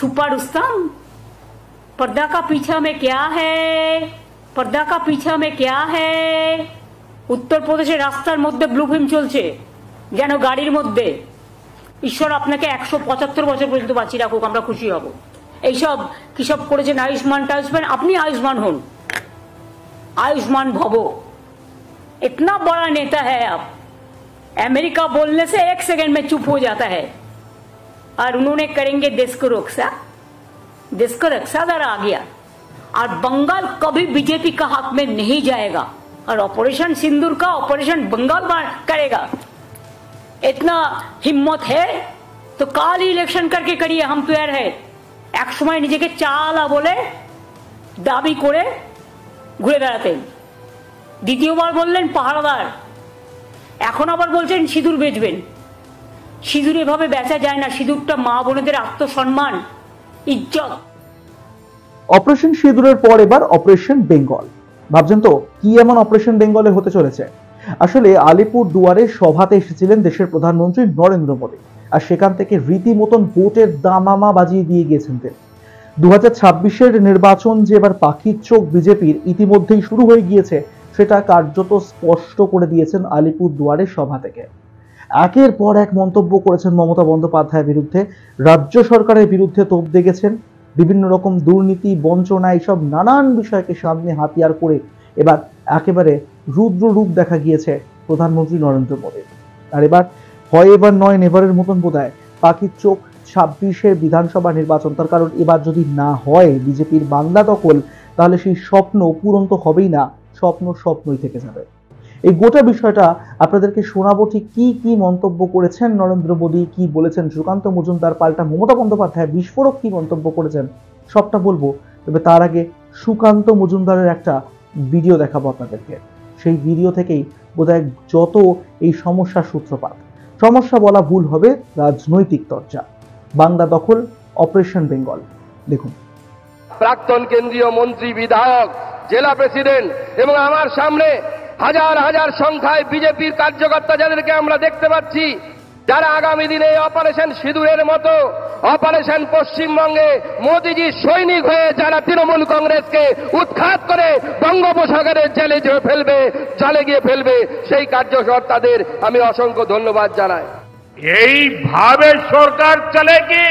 छुपा रुस्तम, पर्दा का पीछा में क्या है, पर्दा का पीछा में क्या है। उत्तर प्रदेशे रास्तार मध्य ब्लू फिल्म चलছে যেন গাড়ির মধ্যে। ঈশ্বর আপনাকে 175 বছর পর্যন্ত বাঁচিয়ে রাখুক, আমরা খুশি হব। এইসব কি সব করেছেন আয়ুষ্মান টায়ুষ্মান, আপনি आयुष्मान হন, आयुष्मान भव। इतना बड़ा नेता है आप, अमेरिका बोलने से 1 सेकंड में चुप हो जाता है, और उन्होंने करेंगे देश को रक्षा, देश को रक्षा द्वारा आ गया। और बंगाल कभी बीजेपी का हक में नहीं जाएगा, और ऑपरेशन सिंदूर का ऑपरेशन बंगाल करेगा। इतना हिम्मत है तो काल ही इलेक्शन करके करिए, हम तैयार है। एक समय निजेके चाला बोले दाबी करे घुरे बेड़ातेन, द्वितीयबार बोललेन पाहारादार, এখন আবার বলছেন সিঁদুর বেচবেন। সিঁদুর এভাবে বেচা যায় না, সিঁদুরটা মা বোনেদের আত্মসম্মান, ইজ্জত। অপারেশন সিঁদুরের পর এবার অপারেশন বেঙ্গল। ভাবছেন তো কি এমন অপারেশন বেঙ্গলে হতে চলেছে? আসলে আলিপুর দুয়ারে সভাতে এসেছিলেন দেশের প্রধানমন্ত্রী নরেন্দ্র মোদী, আর সেখান থেকে রীতিমতন ভোটের দামামা বাজিয়ে দিয়ে গিয়েছেন তিনি। 2026-এর নির্বাচন যে এবার পাখির চোখ বিজেপির ইতিমধ্যেই শুরু হয়ে গিয়েছে সেটা কার্যত স্পষ্ট করে দিয়েছেন আলিপুর দুয়ারের সভা থেকে। একের পর এক মন্তব্য করেছেন মমতা বন্দ্যোপাধ্যায়ের বিরুদ্ধে, রাজ্য সরকারের বিরুদ্ধে তোপ দেখেছেন, বিভিন্ন রকম দুর্নীতি বঞ্চনা এইসব নানান বিষয়কে সামনে হাতিয়ার করে এবার একেবারে রুদ্র রূপ দেখা গিয়েছে প্রধানমন্ত্রী নরেন্দ্র মোদী। আর এবার হয় এবার নয় নেভারের মতন বোধহয় পাখির চোখ 26-এর বিধানসভা নির্বাচন। তার কারণ এবার যদি না হয় বিজেপির বাংলা দখল, তাহলে সেই স্বপ্ন পূরণ তো হবেই না, স্বপ্ন স্বপ্নই থেকে যাবে। এই গোটা বিষয়টা আপনাদেরকে শোনাবো, ঠিক কি কি মন্তব্য করেছেন নরেন্দ্র মোদী, কি বলেছেন সুকান্ত মজুমদার, পাল্টা মমতা বন্দ্যোপাধ্যায় বিস্ফোরক কি মন্তব্য করেছেন, সবটা বলবো। তবে তার আগে সুকান্ত মজুমদারের একটা ভিডিও দেখাবো আপনাদেরকে। সেই ভিডিও থেকেই বোধহয় যত এই সমস্যার সূত্রপাত, সমস্যা বলা ভুল হবে, রাজনৈতিক চর্চা, বাংলা দখল, অপারেশন বেঙ্গল। দেখুন। প্রাক্তন কেন্দ্রীয় মন্ত্রী, বিধায়ক, জেলা প্রেসিডেন্ট এবং আমার সামনে হাজার হাজার সংখ্যায় বিজেপির কার্যকর্তা যাদেরকে আমরা দেখতে পাচ্ছি, যারা আগামী দিনে অপারেশন সিঁদুরের মতো অপারেশন পশ্চিমবঙ্গে মোদিজি সৈনিক হয়ে যারা তৃণমূল কংগ্রেসকে উৎখাত করে বঙ্গোপসাগরের জলে গিয়ে ফেলবে, সেই কার্যকর্তাদের আমি অসংখ্য ধন্যবাদ জানাই। এইভাবে সরকার চলেगी,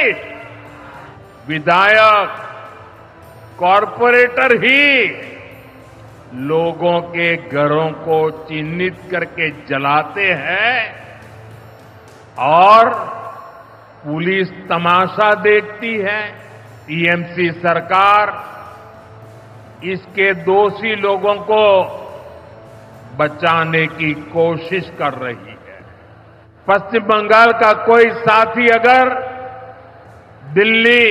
विधायक कॉरपोरेटर ही लोगों के घरों को चिन्हित करके जलाते हैं और पुलिस तमाशा देखती है। टीएमसी सरकार इसके दोषी लोगों को बचाने की कोशिश कर रही है। पश्चिम बंगाल का कोई साथी अगर दिल्ली,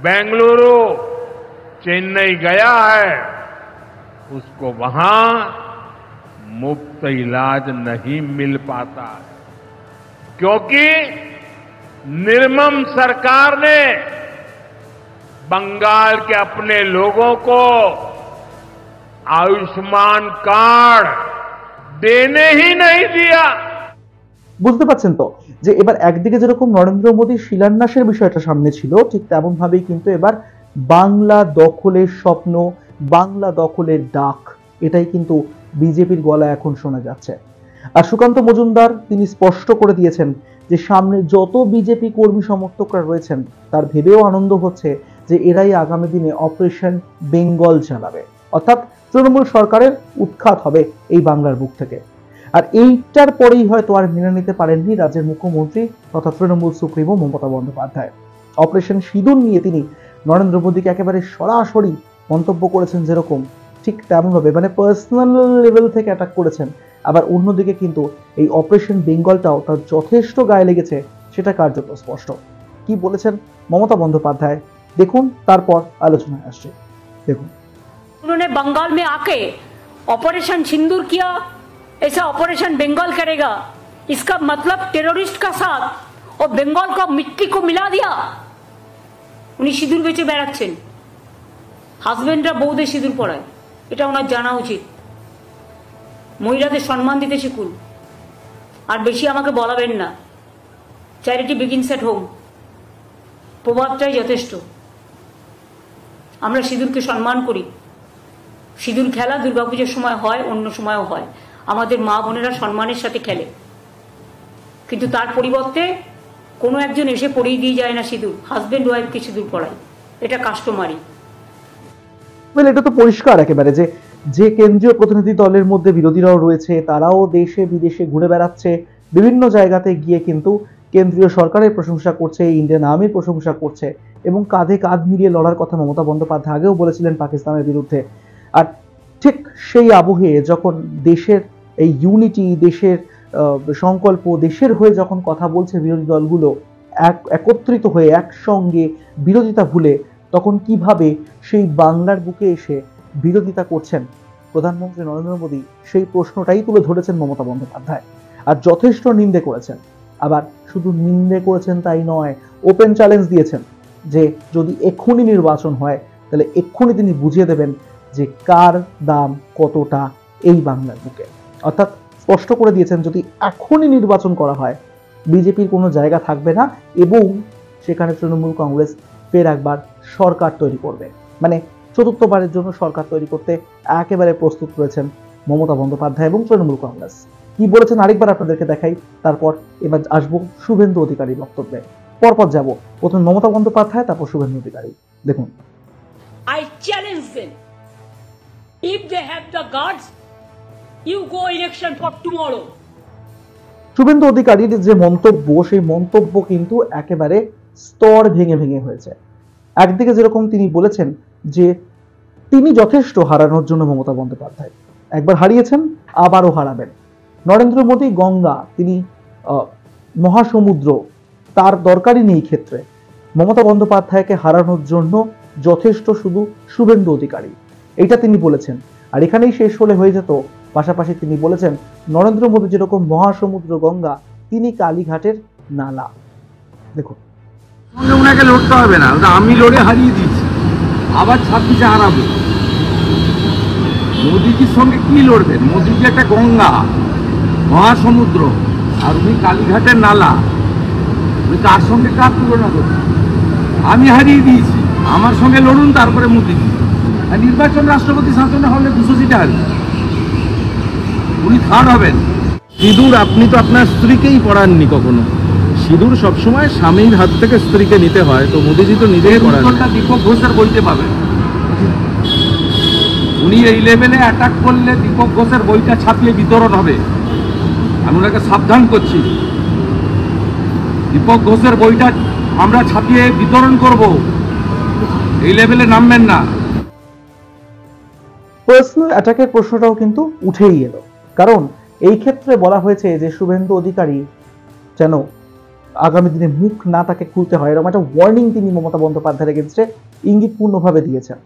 बेंगलुरु, चेन्नई गया है, उसको वहां मुफ्त इलाज नहीं मिल पाता, क्योंकि निर्मम सरकार ने बंगाल के अपने लोगों को आयुष्मान कार्ड देने ही नहीं दिया। বুঝতে পারছেন তো যে এবার একদিকে যেরকম নরেন্দ্র মোদীর শিলান্যাসের বিষয়টা সামনে ছিল, ঠিক তেমন ভাবেই কিন্তু এবার বাংলা দখলের স্বপ্ন, বাংলা দখলের ডাক, এটাই কিন্তু বিজেপির গলায় এখন শোনা যাচ্ছে। আর সুকান্ত মজুমদার তিনি স্পষ্ট করে দিয়েছেন যে সামনে যত বিজেপি কর্মী সমর্থকরা রয়েছেন তার ভেবেও আনন্দ হচ্ছে যে এরাই আগামী দিনে অপারেশন বেঙ্গল চালাবে, অর্থাৎ তৃণমূল সরকারের উৎখাত হবে এই বাংলার বুক থেকে। আর এইটার পরেই হয়তো আর মেনে নিতে পারেননি রাজ্যের মুখ্যমন্ত্রী তথা তৃণমূল সুপ্রিমো মমতা বন্দ্যোপাধ্যায়। অপারেশন সিঁদুর নিয়ে তিনি নরেন্দ্র মোদীকে একেবারে সরাসরি মন্তব্য করেছেন, যেরকম ঠিক তেমনভাবে মানে পার্সোনাল লেভেল থেকে অ্যাটাক করেছেন। আবার অন্যদিকে কিন্তু এই অপারেশন বেঙ্গলটাও তার যথেষ্ট গায়ে লেগেছে, সেটা কার্যত স্পষ্ট। কি বলেছেন মমতা বন্দ্যোপাধ্যায় দেখুন, তারপর আলোচনায় আসছে। দেখুন। उन्होंने बंगाल में आके ऑपरेशन सिंदूर किया, ऐसा ऑपरेशन बंगाल करेगा, इसका मतलब टेररिस्ट का साथ और बंगाल को मिट्टी को मिला दिया। उन्हीं सिंदूर बेचे बेড়াচ্ছেন, হাজবেন্ডরা বউদের সিঁদুর পরায়, এটা ওনার জানা উচিত। মহিলাদের সম্মান দিতে শিখুন, আর বেশি আমাকে বলাবেন না। Charity begins at home. প্রভাবটাই যথেষ্ট। আমরা সিঁদুরকে সম্মান করি। সিঁদুর খেলা দুর্গাপুজোর সময় হয়, অন্য সময়ও হয়। আমাদের মা বোনেরা সম্মানের সাথে খেলে, কিন্তু তার পরিবর্তে কোনো একজন এসে পরিয়ে দিয়ে যায় না সিঁদুর, হাজব্যান্ড ওয়াইফকে সিঁদুর পরায়, এটা কাস্টমারি। এটা তো পরিষ্কার একেবারে যে কেন্দ্রীয় প্রতিনিধি দলের মধ্যে বিরোধীরাও রয়েছে, তারাও দেশে বিদেশে ঘুরে বেড়াচ্ছে, বিভিন্ন জায়গাতে গিয়ে কিন্তু কেন্দ্রীয় সরকারের প্রশংসা করছে, ইন্ডিয়ান আর্মির প্রশংসা করছে, এবং কাঁধে কাঁধ মিলিয়ে লড়ার কথা মমতা বন্দ্যোপাধ্যায় আগেও বলেছিলেন পাকিস্তানের বিরুদ্ধে। আর ঠিক সেই আবহে যখন দেশের এই ইউনিটি, দেশের সংকল্প, দেশের হয়ে যখন কথা বলছে বিরোধী দলগুলো একত্রিত হয়ে একসঙ্গে বিরোধিতা ভুলে, তখন কিভাবে সেই বাংলার বুকে এসে বিরোধিতা করছেন প্রধানমন্ত্রী নরেন্দ্র মোদী, সেই প্রশ্নটাই তুলে ধরেছেন মমতা বন্দ্যোপাধ্যায়। আর যথেষ্ট নিন্দে করেছেন। আবার শুধু নিন্দে করেছেন তাই নয়, ওপেন চ্যালেঞ্জ দিয়েছেন যে যদি এক্ষুনি নির্বাচন হয় তাহলে এক্ষুনি তিনি বুঝিয়ে দেবেন যে কার দাম কতটা এই বাংলার বুকে। অর্থাৎ স্পষ্ট করে দিয়েছেন যদি এখনই নির্বাচন করা হয় বিজেপির কোনো জায়গা থাকবে না, এবং সেখানে তৃণমূল কংগ্রেস ফের একবার সরকার তৈরি করবে। মানে চতুর্থবারের জন্য সরকার তৈরি করতে একেবারে প্রস্তুত রয়েছেন মমতা বন্দ্যোপাধ্যায় এবং তৃণমূল কংগ্রেস। কি বলেছেন আরেকবার আপনাদেরকে দেখাই, তারপর এবার আসবো শুভেন্দু অধিকারীর বক্তব্যে। পরপর যাব, প্রথমে মমতা বন্দ্যোপাধ্যায়, তারপর শুভেন্দু অধিকারী। দেখুন। I challenge them. If they have the guts, you go election for tomorrow. Suvendu অধিকারীর যে মন্তব্য, সেই মন্তব্য কিন্তু একেবারে স্তর ভেঙে ভেঙে হয়েছে। একদিকে যেরকম তিনি বলেছেন যে তিনি যথেষ্ট হারানোর জন্য মমতা বন্দ্যোপাধ্যায়, একবার হারিয়েছেন আবারও হারাবেন। নরেন্দ্র মোদী গঙ্গা, তিনি মহাসমুদ্র, তার দরকারই নেই ক্ষেত্রে। মমতা বন্দ্যোপাধ্যায়কে হারানোর জন্য যথেষ্ট শুধু শুভেন্দু অধিকারী, এটা তিনি বলেছেন। আর এখানেই শেষ হলে হয়ে যেত। পাশাপাশি তিনি বলেছেন নরেন্দ্র মোদী যেরকম মহাসমুদ্র গঙ্গা, তিনি কালীঘাটের নালা। দেখুন, ওনাকে লড়তে হবে না, ওটা আমি লড়ে হারিয়ে দিয়েছি, আবার 26-এ হারাবো। মোদীজির সঙ্গে কি লড়বেন? মোদীজি একটা গঙ্গা, মহাসমুদ্র, আর উনি কালীঘাটের নালা। উনি কার সঙ্গে কার তুলনা করছেন? আমি হারিয়ে দিয়েছি, আমার সঙ্গে লড়ুন, তারপরে মোদীজি। আর নির্বাচন রাষ্ট্রপতি শাসনে হলে 200 সিটে হারবে, উনি থার্ড হবেন। সিঁদুর আপনি তো আপনার স্ত্রীকেই পড়াননি কখনো। সিঁদুর সবসময় স্বামীর হাত থেকে স্ত্রীকে নিতে হয়, তো মোদিজি তো নিজেই পড়ান। দীপক ঘোষের বইতে পাবেন। উনি এই লেভেলে অ্যাটাক করলে দীপক ঘোষের বইটা ছাপিয়ে বিতরণ হবে। আমি ওনাকে সাবধান করছি, দীপক ঘোষের বইটা আমরা ছাপিয়ে বিতরণ করব, এই লেভেলে নামবেন না। পার্সোনাল অ্যাটাকের প্রশ্নটাও কিন্তু উঠেই এলো, কারণ এই ক্ষেত্রে বলা হয়েছে যে শুভেন্দু অধিকারী যেন আগামী দিনে মুখ না তাকে খুলতে হয়, এরকম একটা ওয়ার্নিং তিনি মমতা বন্দ্যোপাধ্যায়ের এগেন্স্টে ইঙ্গিতপূর্ণভাবে দিয়েছেন।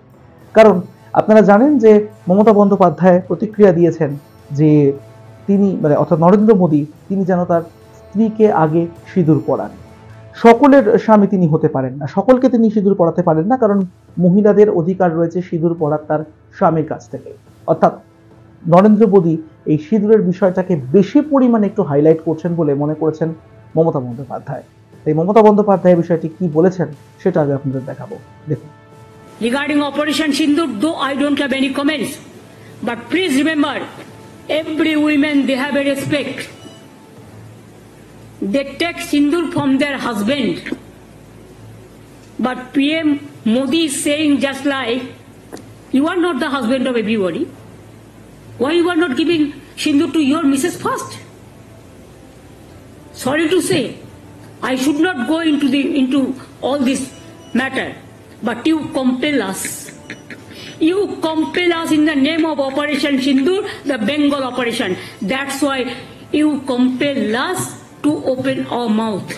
কারণ আপনারা জানেন যে মমতা বন্দ্যোপাধ্যায় প্রতিক্রিয়া দিয়েছেন যে তিনি অর্থাৎ নরেন্দ্র মোদী, তিনি যেন তার স্ত্রীকে আগে সিঁদুর পরান। সকলের স্বামী তিনি হতে পারেন না, সকলকে তিনি সিঁদুর পরাতে পারেন না, কারণ মহিলাদের অধিকার রয়েছে সিঁদুর পরার তার স্বামীর কাছ থেকে। অর্থাৎ নরেন্দ্র মোদী এই সিঁদুরের বিষয়টাকে বেশি পরিমাণে একটু হাইলাইট করছেন বলে মনে করেছেন মমতা বন্দ্যোপাধ্যায়। এই মমতা বন্দ্যোপাধ্যায় বিষয়টি কি বলেছেন সেটা আগে আপনাদের দেখাবো, দেখুন। Regarding Operation Sindoor, though I don't have any comments, but please remember, every woman, they have a respect. They take Sindoor from their husband. But PM Modi is saying just like, you are not the husband of everybody. Why you are not giving Sindoor to your Mrs. first? Sorry to say, I should not go into all this matter, but you compel us. You compel us in the name of Operation Sindoor, the Bengal operation. That's why you compel us to open our mouth.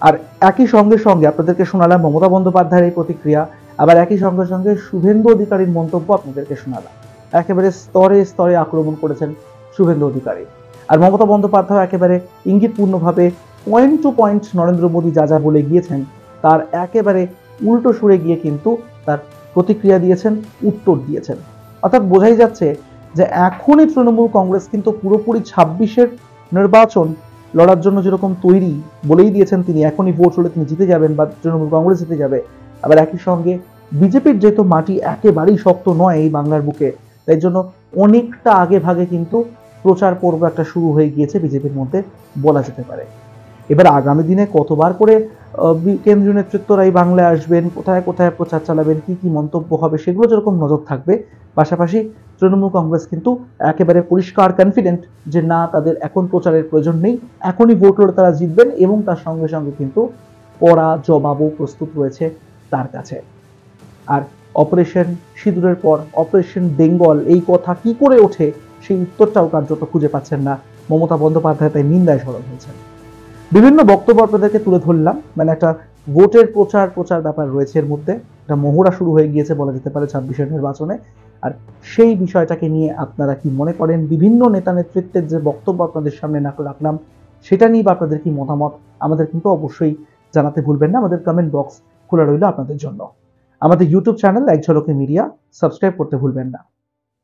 আর একই সঙ্গে সঙ্গে আপনাদেরকে শোনালাম মমতা বন্দ্যোপাধ্যায়ের এই প্রতিক্রিয়া, আবার একই সঙ্গে সঙ্গে শুভেন্দু অধিকারীর মন্তব্য আপনাদেরকে শোনালাম। একেবারে স্তরে স্তরে আক্রমণ করেছেন শুভেন্দু অধিকারী। আর মমতা বন্দ্যোপাধ্যায় একেবারে ইঙ্গিতপূর্ণভাবে point to point Narendra Modi যা যা বলে গিয়েছেন তার একেবারে উল্টো সুরে গিয়ে কিন্তু তার প্রতিক্রিয়া দিয়েছেন, উত্তর দিয়েছেন। অর্থাৎ বোঝাই যাচ্ছে যে এখনই তৃণমূল কংগ্রেস কিন্তু পুরোপুরি 26-এর নির্বাচন লড়ার জন্য যেরকম তৈরি বলেই দিয়েছেন তিনি, এখনই ভোট হলে তিনি জিতে যাবেন বা তৃণমূল কংগ্রেস জিতে যাবে। আবার একই সঙ্গে বিজেপির যেহেতু মাটি একেবারেই শক্ত নয় এই বাংলার বুকে, তাই জন্য অনেকটা আগে ভাগে কিন্তু প্রচার পর্ব একটা শুরু হয়ে গিয়েছে বিজেপির মধ্যে বলা যেতে পারে। এবার আগামী দিনে কতবার করে কেন্দ্রীয় নেতৃত্বরা এই বাংলায় আসবেন, কোথায় কোথায় প্রচার চালাবেন, কি কি মন্তব্য হবে, সেগুলো যেরকম নজর থাকবে, পাশাপাশি তৃণমূল কংগ্রেস কিন্তু একেবারে পরিষ্কার কনফিডেন্ট যে না, তাদের এখন প্রচারের প্রয়োজন নেই, এখনই ভোট লড়ে তারা জিতবেন, এবং তার সঙ্গে সঙ্গে কিন্তু কড়া জবাবও প্রস্তুত রয়েছে তার কাছে। আর অপারেশন সিঁদুরের পর অপারেশন বেঙ্গল এই কথা কি করে ওঠে, সেই উত্তরটাও কার্যত খুঁজে পাচ্ছেন না মমতা বন্দ্যোপাধ্যায়, তাই নিন্দায় সরব হয়েছেন। বিভিন্ন বক্তব্য আপনাদেরকে তুলে ধরলাম, মানে একটা ভোটের প্রচার ব্যাপার রয়েছে এর মধ্যে, একটা মহড়া শুরু হয়ে গিয়েছে বলা যেতে পারে 26-এর নির্বাচনে। আর সেই বিষয়টাকে নিয়ে আপনারা কি মনে করেন, বিভিন্ন নেতা নেতৃত্বের যে বক্তব্য আপনাদের সামনে রাখলাম সেটা নিয়ে বা আপনাদের কি মতামত, আমাদের কিন্তু অবশ্যই জানাতে ভুলবেন না। আমাদের কমেন্ট বক্স খোলা রইল আপনাদের জন্য। আমাদের ইউটিউব চ্যানেল এক ঝলকে মিডিয়া সাবস্ক্রাইব করতে ভুলবেন না।